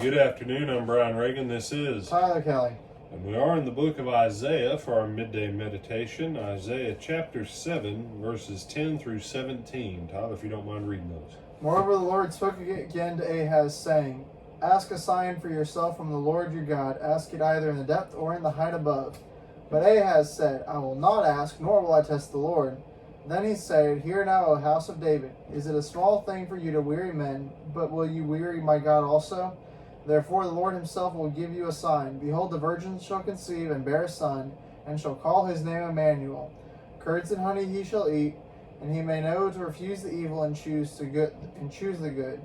Good afternoon, I'm Brian Reagan. This is Tyler Kelly. And we are in the book of Isaiah for our midday meditation. Isaiah chapter 7, verses 10 through 17. Tyler, if you don't mind reading those. Moreover, the Lord spoke again to Ahaz, saying, Ask a sign for yourself from the Lord your God. Ask it either in the depth or in the height above. But Ahaz said, I will not ask, nor will I test the Lord. Then he said, Hear now, O house of David. Is it a small thing for you to weary men, but will you weary my God also? Therefore the Lord himself will give you a sign. Behold, the virgin shall conceive and bear a son, and shall call his name Emmanuel. Curds and honey he shall eat, and he may know to refuse the evil and choose the good.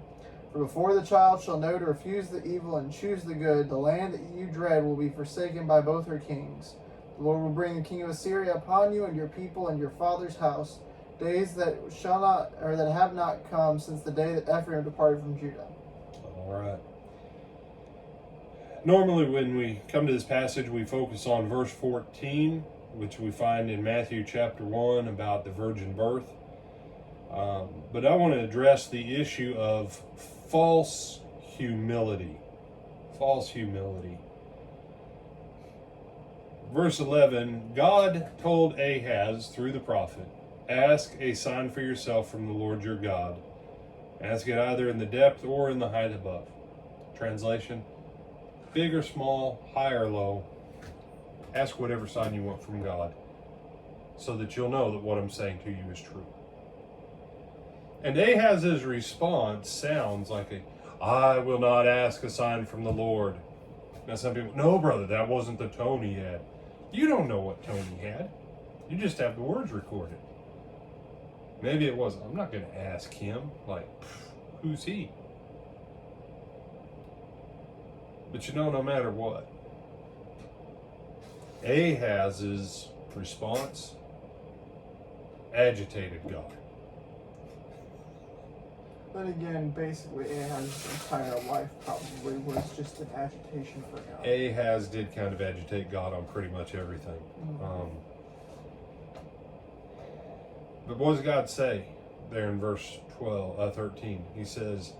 For before the child shall know to refuse the evil and choose the good, the land that you dread will be forsaken by both her kings. The Lord will bring the king of Assyria upon you and your people and your father's house, days that have not come since the day that Ephraim departed from Judah. All right. Normally when we come to this passage, we focus on verse 14, which we find in Matthew chapter 1 about the virgin birth. But I want to address the issue of false humility. False humility. Verse 11, God told Ahaz through the prophet, Ask a sign for yourself from the Lord your God. Ask it either in the depth or in the height above. Translation, big or small, high or low, ask whatever sign you want from God so that you'll know that what I'm saying to you is true. And Ahaz's response sounds like I will not ask a sign from the Lord. Now some people, no brother, that wasn't the tone he had. You don't know what tone he had. You just have the words recorded. Maybe it wasn't. I'm not going to ask him. Like, who's he? But you know, no matter what, Ahaz's response agitated God. Then again, basically Ahaz's entire life probably was just an agitation for God. Ahaz did kind of agitate God on pretty much everything. Mm-hmm. But what does God say there in verse 13? He says,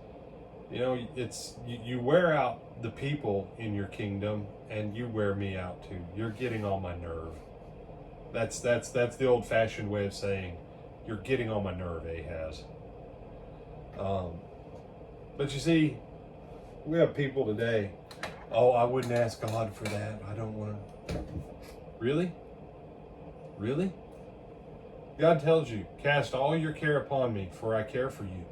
you know, it's you wear out the people in your kingdom, and you wear me out too. You're getting on my nerve. That's the old-fashioned way of saying you're getting on my nerve, Ahaz. But you see, we have people today. Oh, I wouldn't ask God for that. I don't want to. Really? Really? God tells you, cast all your care upon me, for I care for you.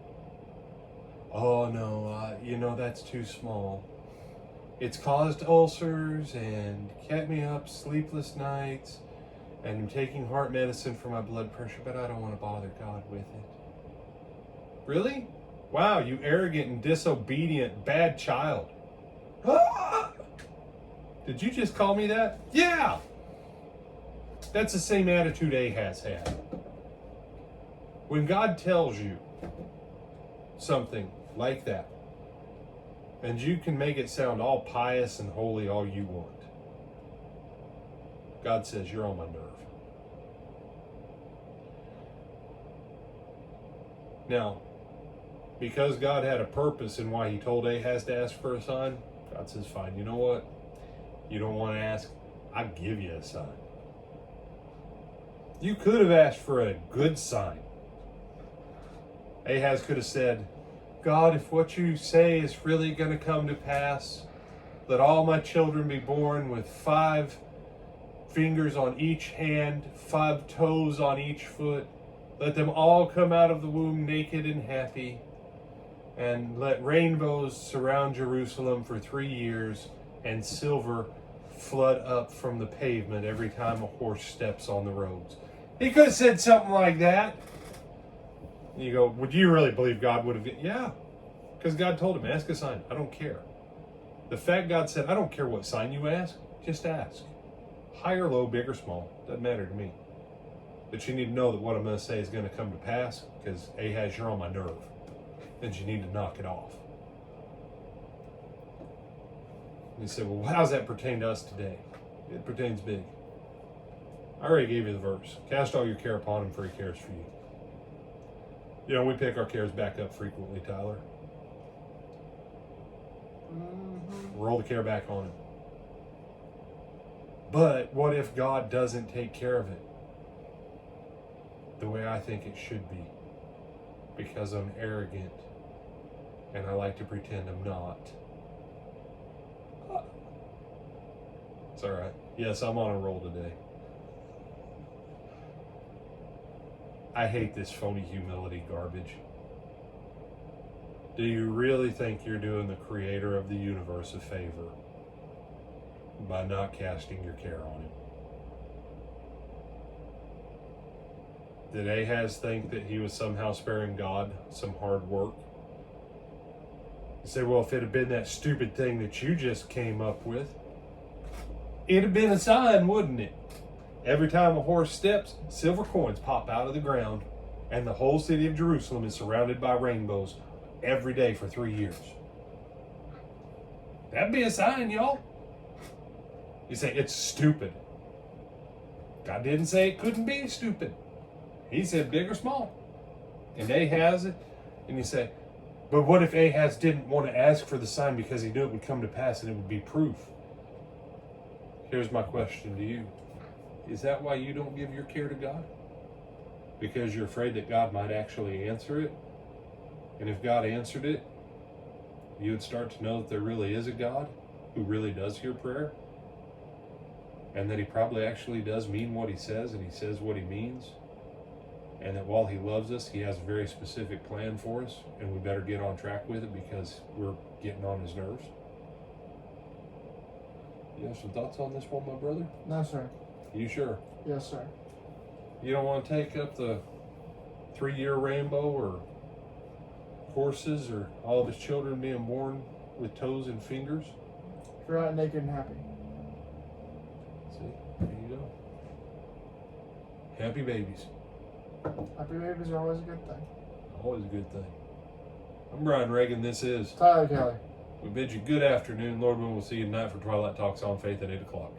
Oh no, that's too small. It's caused ulcers and kept me up sleepless nights, and I'm taking heart medicine for my blood pressure, but I don't want to bother God with it. Really? Wow, you arrogant and disobedient bad child. Ah! Did you just call me that? Yeah! That's the same attitude Ahaz had. When God tells you something like that, and you can make it sound all pious and holy all you want, God says you're on my nerve. Now, because God had a purpose in why he told Ahaz to ask for a sign, God says, fine, you know what? You don't want to ask? I'll give you a sign. You could have asked for a good sign. Ahaz could have said, God, if what you say is really going to come to pass, let all my children be born with 5 fingers on each hand, 5 toes on each foot. Let them all come out of the womb naked and happy. And let rainbows surround Jerusalem for 3 years, and silver flood up from the pavement every time a horse steps on the roads. He could have said something like that. And you go, would you really believe God would have? Yeah, because God told him, ask a sign. I don't care. The fact God said, I don't care what sign you ask, just ask. High or low, big or small, doesn't matter to me. But you need to know that what I'm going to say is going to come to pass, because Ahaz, you're on my nerve. And you need to knock it off. And he said, well, how does that pertain to us today? It pertains big. I already gave you the verse. Cast all your care upon him, for he cares for you. You know, we pick our cares back up frequently, Tyler. Roll the care back on him. But what if God doesn't take care of it the way I think it should be? Because I'm arrogant and I like to pretend I'm not. It's all right. Yes, I'm on a roll today. I hate this phony humility garbage. Do you really think you're doing the creator of the universe a favor by not casting your care on him? Did Ahaz think that he was somehow sparing God some hard work? You say, well, if it had been that stupid thing that you just came up with, it'd have been a sign, wouldn't it? Every time a horse steps, silver coins pop out of the ground, and the whole city of Jerusalem is surrounded by rainbows every day for 3 years. That'd be a sign, y'all. You say, it's stupid. God didn't say it couldn't be stupid. He said big or small. And Ahaz it. And you say, but what if Ahaz didn't want to ask for the sign because he knew it would come to pass and it would be proof? Here's my question to you. Is that why you don't give your care to God? Because you're afraid that God might actually answer it? And if God answered it, you would start to know that there really is a God who really does hear prayer? And that he probably actually does mean what he says, and he says what he means? And that while he loves us, he has a very specific plan for us, and we better get on track with it because we're getting on his nerves? You have some thoughts on this one, my brother? No, sir. You sure? Yes, sir. You don't want to take up the 3-year rainbow or horses or all of his children being born with toes and fingers? If you're not naked and happy. See, there you go. Happy babies. Happy babies are always a good thing. Always a good thing. I'm Brian Reagan. This is Tyler Kelly. We bid you good afternoon. Lord willing, we'll see you tonight for Twilight Talks on Faith at 8 o'clock.